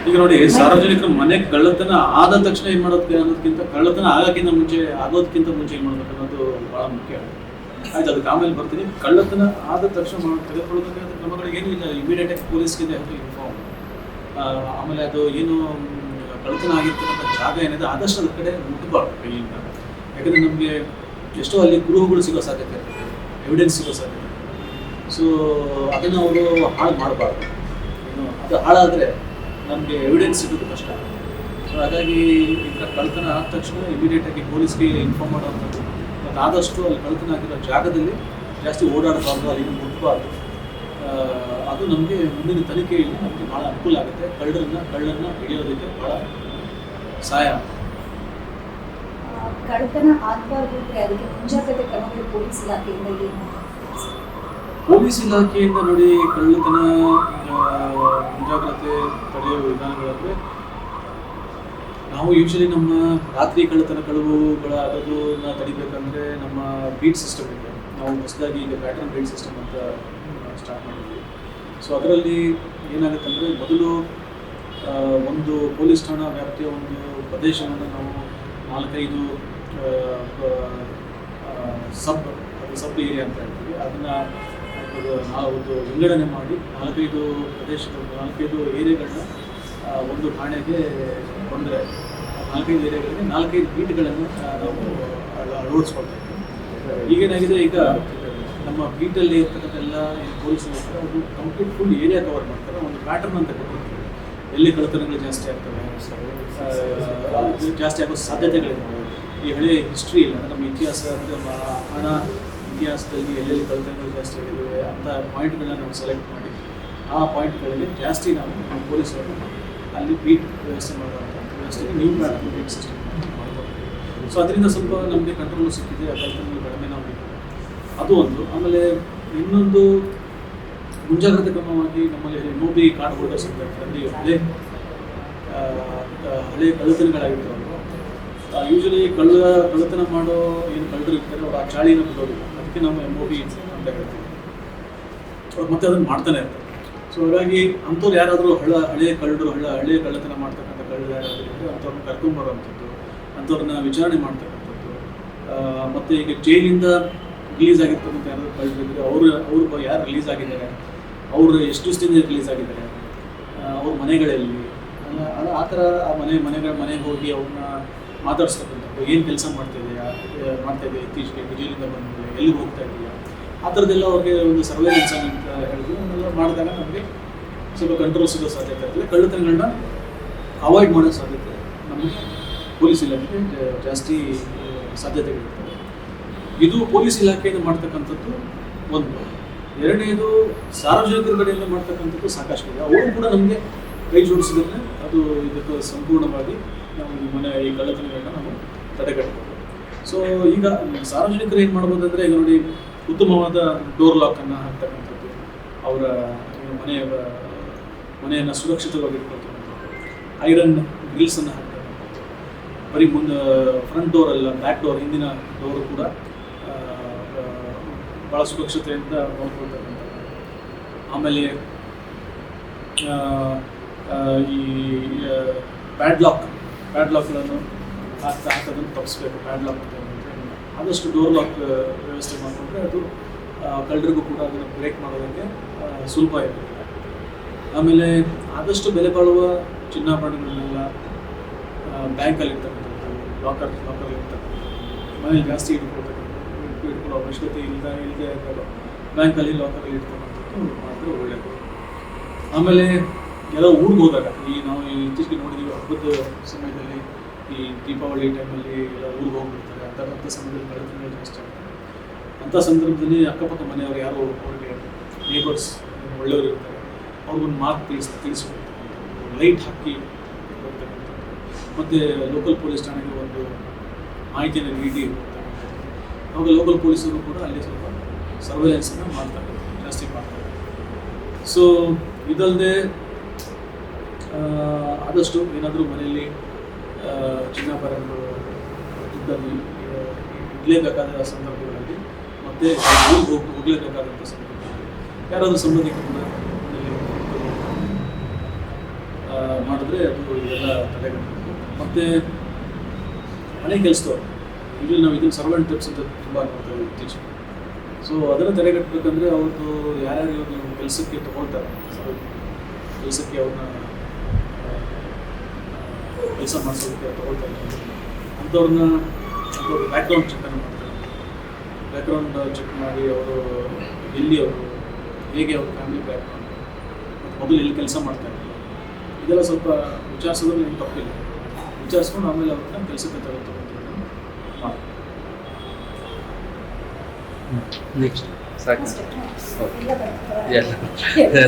ಈಗ ನೋಡಿ, ಸಾರ್ವಜನಿಕರ ಮನೆ ಕಳ್ಳತನ ಆದ ತಕ್ಷಣ ಏನ್ ಮಾಡೋದಕ್ಕೆ ಅನ್ನೋದಕ್ಕಿಂತ ಕಳ್ಳತನ ಆಗೋದಕ್ಕಿಂತ ಮುಂಚೆ ಏನ್ ಮಾಡ್ಬೇಕು ಅನ್ನೋದು ಬಹಳ ಮುಖ್ಯ. ಆಯ್ತು, ಅದಕ್ಕೆ ಆಮೇಲೆ ಬರ್ತೀನಿ. ಕಳ್ಳತನ ಆದ ತಕ್ಷಣ ತೆಗೆದುಕೊಳ್ಳೋದಕ್ಕೆ ಕ್ರಮಗಳು ಏನೂ ಇಲ್ಲ. ಇಮಿಡಿಯೇಟ್ ಆಗಿ ಪೊಲೀಸ್ಗೆ ಇನ್ಫಾರ್ಮ್. ಆಮೇಲೆ ಅದು ಏನು ಕಳ್ಳತನ ಆಗಿರ್ತಕ್ಕಂಥ ಜಾಗ ಏನಿದೆ ಆದಷ್ಟು ಅದ್ರ ಕಡೆ ಮುಟ್ಟಬಾರ್ದು ಕೈಯಿಂದ. ಯಾಕಂದ್ರೆ ನಮಗೆ ಎಷ್ಟೋ ಅಲ್ಲಿ ಕುರುಹುಗಳು ಸಿಗೋ ಸಾಧ್ಯತೆ ಇರುತ್ತೆ, ಎವಿಡೆನ್ಸ್ ಸಿಗೋ ಸಾಧ್ಯತೆ. ಸೊ ಅದನ್ನು ಅವರು ಹಾಳು ಮಾಡಬಾರ್ದು. ಅದು ಹಾಳಾದರೆ ನಮಗೆ ಎವಿಡೆನ್ಸ್ ಸಿಗೋದು ಕಷ್ಟ. ಸೊ ಹಾಗಾಗಿ ಈಗ ಕಳ್ಳತನ ಆದ ತಕ್ಷಣ ಇಮಿಡಿಯೇಟಾಗಿ ಪೊಲೀಸ್ಗೆ ಇನ್ಫಾರ್ಮ್ ಮಾಡೋವಂಥದ್ದು. ಮತ್ತು ಆದಷ್ಟು ಅಲ್ಲಿ ಕಳ್ಳತನ ಆಗಿರೋ ಜಾಗದಲ್ಲಿ ಜಾಸ್ತಿ ಓಡಾಡಬಾರ್ದು, ಅಲ್ಲಿಗೆ ಮುಟ್ಟಬಾರ್ದು. ಅದು ನಮಗೆ ಮುಂದಿನ ತನಿಖೆಯಲ್ಲಿ ನಮಗೆ ಭಾಳ ಅನುಕೂಲ ಆಗುತ್ತೆ. ಕಳ್ಳನ್ನು ಹಿಡಿಯೋದಕ್ಕೆ ಭಾಳ ಸಹಾಯ. ಕಳ್ಳತನ ಆಗಬಾರ್ದು ಅಂದರೆ ಅದಕ್ಕೆ ಮುಂಜಾಗ್ರತೆ ಕ್ರಮಗಳು ಪೊಲೀಸ್ ಇಲಾಖೆಯಿಂದ ಏನು? ಪೊಲೀಸ್ ಇಲಾಖೆಯಿಂದ ನೋಡಿ, ಕಳ್ಳತನ ಮುಂಜಾಗ್ರತೆ ತಡೆಯುವ ವಿಧಾನಗಳಂದರೆ, ನಾವು ಯೂಶಲಿ ನಮ್ಮ ರಾತ್ರಿ ಕಳ್ಳತನಗಳ ಆಗೋದನ್ನ ತಡಿಬೇಕಂದ್ರೆ ನಮ್ಮ ಬೀಟ್ ಸಿಸ್ಟಮ್ ಇದೆ. ನಾವು ಹೊಸದಾಗಿ ಈಗ ಪ್ಯಾಟರ್ನ್ ಬೀಟ್ ಸಿಸ್ಟಮ್ ಅಂತ ಸ್ಟಾರ್ಟ್ ಮಾಡಿದ್ವಿ. ಸೊ ಅದರಲ್ಲಿ ಏನಾಗುತ್ತೆ ಅಂದರೆ, ಮೊದಲು ಒಂದು ಪೊಲೀಸ್ ಠಾಣಾ ವ್ಯಾಪ್ತಿಯ ಒಂದು ಪ್ರದೇಶವನ್ನು ನಾವು 4-5 ಸಬ್ ಏರಿಯಾ ಅಂತ ಹೇಳ್ತೀವಿ. ಅದನ್ನು ನಾವು ಒಂದು ವಿಂಗಡಣೆ ಮಾಡಿ 4-5 ಏರಿಯಾಗಳನ್ನ ಒಂದು ಠಾಣೆಗೆ ಬಂದರೆ 4-5 ಏರಿಯಾಗಳಿಗೆ 4-5 ಬೀಟ್ಗಳನ್ನು ನಾವು ಅಳವಡಿಸ್ಕೊಳ್ತಾ ಇದ್ದೀವಿ. ಈಗೇನಾಗಿದೆ, ಈಗ ನಮ್ಮ ಬೀಟಲ್ಲಿ ಇರ್ತಕ್ಕಂಥ ಎಲ್ಲ ಏನು ಪೊಲೀಸರು ಇರ್ತಾರೆ ಅವರು ಕಂಪ್ಲೀಟ್ ಫುಲ್ ಏರಿಯಾ ಕವರ್ ಮಾಡ್ತಾರೆ. ಒಂದು ಪ್ಯಾಟರ್ನ್ ಅಂತ ಕೊಟ್ಟಿರ್ತೀವಿ, ಎಲ್ಲಿ ಕಳ್ಳತನಗಳು ಜಾಸ್ತಿ ಆಗ್ತವೆ, ಜಾಸ್ತಿ ಆಗೋ ಸಾಧ್ಯತೆಗಳಿದ್ದಾವೆ. ಈ ಹಳೆಯ ಹಿಸ್ಟ್ರಿ ಇಲ್ಲ, ನಮ್ಮ ಇತಿಹಾಸ ಅಂದರೆ ಹಣ ಇತಿಹಾಸದಲ್ಲಿ ಎಲ್ಲೆಲ್ಲಿ ಕಳ್ಳತನಗಳು ಜಾಸ್ತಿ ಆಗಿವೆ ಅಂತ ಪಾಯಿಂಟ್ಗಳನ್ನ ನಾವು ಸೆಲೆಕ್ಟ್ ಮಾಡಿ ಆ ಪಾಯಿಂಟ್ಗಳಲ್ಲಿ ಜಾಸ್ತಿ ನಾವು ನಮ್ಮ ಪೊಲೀಸರು ಅಲ್ಲಿ ಬೀಟ್ ವ್ಯವಸ್ಥೆ ಮಾಡುವಂಥ ವ್ಯವಸ್ಥೆಗೆ ನ್ಯೂ ಪ್ಯಾಟರ್ನ್ ಬೀಟ್ ಸಿಸ್ಟಮ್ ಮಾಡ್ಬೋದು. ಸೊ ಅದರಿಂದ ಸ್ವಲ್ಪ ನಮಗೆ ಕಂಟ್ರೋಲ್ ಸಿಕ್ಕಿದೆ, ಆ ಕಳ್ಳತನಗಳು ಕಡಿಮೆ ನಾವು ಅದು ಒಂದು. ಆಮೇಲೆ ಇನ್ನೊಂದು ಮುಂಜಾಗ್ರತೆ ಕ್ರಮವಾಗಿ ನಮ್ಮಲ್ಲಿ MOB ಕಾರ್ಡ್ ಹೋಲ್ಡರ್ಸ್ ಅಂತ ಅಲ್ಲಿ ಹಳೆ ಕಳ್ಳತನಗಳಾಗಿರ್ತಾವೆ. ಯೂಶಲಿ ಕಳ್ಳತನ ಮಾಡೋ ಏನು ಕಳ್ಳರು ಇರ್ತಾರೆ ಅವ್ರು ಆ ಚಾಳಿನ ಬಿಡೋದಿಲ್ಲ. ಅದಕ್ಕೆ ನಾವು MOB ಅಂತ ಹೇಳ್ತೀವಿ. ಅವ್ರು ಮತ್ತೆ ಅದನ್ನು ಮಾಡ್ತಾನೆ ಇರ್ತಾರೆ. ಸೊ ಹಾಗಾಗಿ ಅಂಥವ್ರು ಯಾರಾದರೂ ಹಳೆಯ ಕಳ್ಳತನ ಮಾಡ್ತಕ್ಕಂಥ ಕಳ್ಳರು ಯಾರಾದರೂ ಇದ್ದರೆ ಅಂಥವ್ರನ್ನ ಕರ್ಕೊಂಬರೋವಂಥದ್ದು, ಅಂಥವ್ರನ್ನ ವಿಚಾರಣೆ ಮಾಡ್ತಕ್ಕಂಥದ್ದು. ಮತ್ತು ಈಗ ಜೈಲಿಂದ ರಿಲೀಸ್ ಆಗಿರ್ತಕ್ಕಂಥ ಯಾರಾದರೂ ಕಳ್ಳರಿದ್ದರೆ ಅವರು ಯಾರು ರಿಲೀಸ್ ಆಗಿದ್ದಾರೆ, ಅವರು ಎಷ್ಟು ದಿವಸದಿಂದ ರಿಲೀಸ್ ಆಗಿದ್ದಾರೆ, ಅವ್ರ ಮನೆಗಳಲ್ಲಿ ಆ ಥರ ಆ ಮನೆಗೆ ಹೋಗಿ ಅವ್ರನ್ನ ಮಾತಾಡಿಸ್ತಕ್ಕಂಥದ್ದು. ಏನು ಕೆಲಸ ಮಾಡ್ತಾಯಿದೆ ಇತ್ತೀಚೆಗೆ ಜೈಲಿಂದ ಬಂದಮೇಲೆ ಎಲ್ಲಿಗೆ ಹೋಗ್ತಾ ಇದೆಯಾ, ಆ ಥರದ್ದೆಲ್ಲ ಅವ್ರಿಗೆ ಒಂದು ಸರ್ವೇಲೆನ್ಸ್ ಅಂತ ಹೇಳಿದ್ರು. ಅದನ್ನೆಲ್ಲ ಮಾಡಿದಾಗ ನಮಗೆ ಸ್ವಲ್ಪ ಕಂಟ್ರೋಲ್ ಸಿಗೋ ಸಾಧ್ಯತೆ ಇರ್ತದೆ. ಕಳ್ಳತನಗಳನ್ನ ಅವಾಯ್ಡ್ ಮಾಡೋ ಸಾಧ್ಯತೆ ನಮಗೆ ಪೊಲೀಸ್ ಇಲಾಖೆಗೆ ಜಾಸ್ತಿ ಸಾಧ್ಯತೆಗಳಿರ್ತವೆ. ಇದು ಪೊಲೀಸ್ ಇಲಾಖೆಯಿಂದ ಮಾಡ್ತಕ್ಕಂಥದ್ದು ಒಂದು. ಎರಡನೇದು ಸಾರ್ವಜನಿಕರ ಕಡೆಯಿಂದ ಮಾಡ್ತಕ್ಕಂಥದ್ದು ಸಾಕಷ್ಟಿದೆ. ಅವರು ಕೂಡ ನಮಗೆ ಕೈ ಜೋಡಿಸಿದ್ರೆ ಅದು ಇದಕ್ಕೆ ಸಂಪೂರ್ಣವಾಗಿ ನಾವು ಈ ಕಳ್ಳತನಗಳನ್ನ ನಾವು ತಡೆಗಟ್ಟಬಹುದು. ಸೊ ಈಗ ಸಾರ್ವಜನಿಕರು ಏನು ಮಾಡ್ಬೋದು ಅಂದರೆ, ಈಗ ನೋಡಿ, ಉತ್ತಮವಾದ ಡೋರ್ ಲಾಕನ್ನು ಹಾಕ್ತಕ್ಕಂಥದ್ದು, ಅವರ ಮನೆಯನ್ನು ಸುರಕ್ಷಿತವಾಗಿ ಇಟ್ಕೊಳ್ತಕ್ಕಂಥದ್ದು, ಐರನ್ ಗ್ರಿಲ್ಸನ್ನು ಹಾಕ್ತಕ್ಕಂಥದ್ದು, ಬರೀ ಮುಂದೆ ಫ್ರಂಟ್ ಡೋರ್ ಅಲ್ಲ ಬ್ಯಾಕ್ ಡೋರ್, ಹಿಂದಿನ ಡೋರು ಕೂಡ ಭಾಳ ಸುರಕ್ಷತೆಯಿಂದ ನೋಡ್ಕೊಳ್ತಕ್ಕಂಥದ್ದು. ಆಮೇಲೆ ಈ ಪ್ಯಾಡ್ಲಾಕ್ಗಳನ್ನು ಹಾಕೋದನ್ನು ತಪ್ಪಿಸ್ಬೇಕು. ಪ್ಯಾಡ್ಲಾಕ್ ಅಂತ ಆದಷ್ಟು ಡೋರ್ ಲಾಕ್ ವ್ಯವಸ್ಥೆ ಮಾಡಿಕೊಂಡ್ರೆ ಅದು ಕಳ್ಳರಿಗೂ ಕೂಡ ಅದನ್ನು ಬ್ರೇಕ್ ಮಾಡೋದಕ್ಕೆ ಸುಲಭ ಇರುತ್ತೆ. ಆಮೇಲೆ ಆದಷ್ಟು ಬೆಲೆ ಬಾಳುವ ಚಿನ್ನಾಭರಣಗಳನ್ನೆಲ್ಲ ಬ್ಯಾಂಕಲ್ಲಿ ಇರ್ತಕ್ಕಂಥದ್ದು, ಲಾಕರ್ ಇರ್ತಕ್ಕಂಥದ್ದು, ಮನೇಲಿ ಜಾಸ್ತಿ ಇಟ್ಕೊಳ್ಳೋ ಅವಶ್ಯಕತೆ ಇಲ್ಲದೆ ಇದ್ದಾಗ ಬ್ಯಾಂಕಲ್ಲಿ ಲಾಕರಲ್ಲಿ ಇಟ್ಕೊಳ್ಳೋಂಥದ್ದು ಮಾಡಿದ್ರೆ ಒಳ್ಳೆಯದು. ಆಮೇಲೆ ಎಲ್ಲ ಊರಿಗೆ ಹೋದಾಗ ನಾವು ಇತ್ತೀಚೆಗೆ ನೋಡಿದ್ದೀವಿ, ಹಬ್ಬದ ಸಮಯದಲ್ಲಿ ಈ ದೀಪಾವಳಿ ಟೈಮಲ್ಲಿ ಎಲ್ಲ ಊರಿಗೆ ಹೋಗ್ಬಿಡ್ತಾರೆ. ಅಂಥ ಸಮಯದಲ್ಲಿ ಕಳ್ಳತನಗಳು ಜಾಸ್ತಿ ಆಗ್ತದೆ. ಅಂಥ ಸಂದರ್ಭದಲ್ಲಿ ಅಕ್ಕಪಕ್ಕ ಮನೆಯವರು ಯಾರೋ ಅವ್ರಿಗೆ ನೇಬರ್ಸ್ ಒಳ್ಳೆಯವರು ಇರ್ತಾರೆ, ಅವ್ರಿಗೊಂದು ಮಾತು ತಿಳಿಸ್ಕೊಡ್ತಕ್ಕಂಥದ್ದು, ಲೈಟ್ ಹಾಕಿ ಹೋಗ್ತಕ್ಕಂಥದ್ದು, ಮತ್ತು ಲೋಕಲ್ ಪೊಲೀಸ್ ಠಾಣೆಗೆ ಒಂದು ಮಾಹಿತಿಯನ್ನು ನೀಡಿ ಹೋಗ್ತಕ್ಕಂಥದ್ದು. ಅವಾಗ ಲೋಕಲ್ ಪೊಲೀಸರು ಕೂಡ ಅಲ್ಲಿ ಸ್ವಲ್ಪ ಸರ್ವೇಲೆನ್ಸನ್ನು ಜಾಸ್ತಿ ಮಾಡ್ತಾರೆ. ಸೊ ಇದಲ್ಲದೆ ಆದಷ್ಟು ಏನಾದರೂ ಮನೆಯಲ್ಲಿ ಚಿನ್ನಾಭರಣಗಳು ಇದ್ದಲ್ಲಿ ಇಡಲೇಬೇಕಾದ ಸಂದರ್ಭಗಳಲ್ಲಿ ಮತ್ತು ಹೋಗಲೇಬೇಕಾದಂಥ ಸಂದರ್ಭಗಳಲ್ಲಿ ಯಾರಾದರೂ ಸಂಬಂಧಿಕರನ್ನ ಮಾಡಿದ್ರೆ ಅದು ಇದೆಲ್ಲ ತಡೆಗಟ್ಟಬೇಕು. ಮತ್ತು ಮನೆ ಕೆಲಸದವ್ರು ಯೂಶಲಿ ನಾವು ಇದನ್ನು ಸರ್ವೆಂಟ್ ಟಿಪ್ಸ್ ಅಂತ ತುಂಬ ನೋಡ್ತೇವೆ ಇತ್ತೀಚೆಗೆ. ಸೊ ಅದನ್ನು ತಡೆಗಟ್ಟಬೇಕಂದ್ರೆ ಅವ್ರದ್ದು ಯಾರ್ಯಾರು ಇವಾಗ ಕೆಲಸಕ್ಕೆ ತೊಗೊಳ್ತಾರೆ, ಕೆಲಸಕ್ಕೆ ಅವ್ರನ್ನ ಕೆಲಸ ಮಾಡಿಸೋದಕ್ಕೆ ತೊಗೊಳ್ತಾರೆ ಅಂಥವ್ರನ್ನ ಬ್ಯಾಕ್ಗ್ರೌಂಡ್ ಚೆಕ್ಕನ್ನು ಮಾಡ್ತಾರೆ. ಬ್ಯಾಕ್ಗ್ರೌಂಡ್ ಚೆಕ್ ಮಾಡಿ ಅವರು ಎಲ್ಲಿ ಅವರು ಹೇಗೆ ಅವ್ರ ಫ್ಯಾಮಿಲಿ ಬ್ಯಾಕ್ಗ್ರೌಂಡ್ ಮತ್ತು ಮೊದಲು ಎಲ್ಲಿ ಕೆಲಸ ಮಾಡ್ತಾರೆ ಇದೆಲ್ಲ ಸ್ವಲ್ಪ ವಿಚಾರಿಸೋದ್ರಲ್ಲಿ ಏನು ತಪ್ಪಿಲ್ಲ. ವಿಚಾರಿಸ್ಕೊಂಡು ಆಮೇಲೆ ಅವ್ರನ್ನ ಕೆಲಸಕ್ಕೆ ತಗೊಳ್ತಾರೆ ಮಾಡಿ. ನೆಕ್ಸ್ಟ್ ಸಾಕು ಅಷ್ಟೇ. ಎಲ್ಲ ಬರ್ತದೆ. ಎಲ್ಲ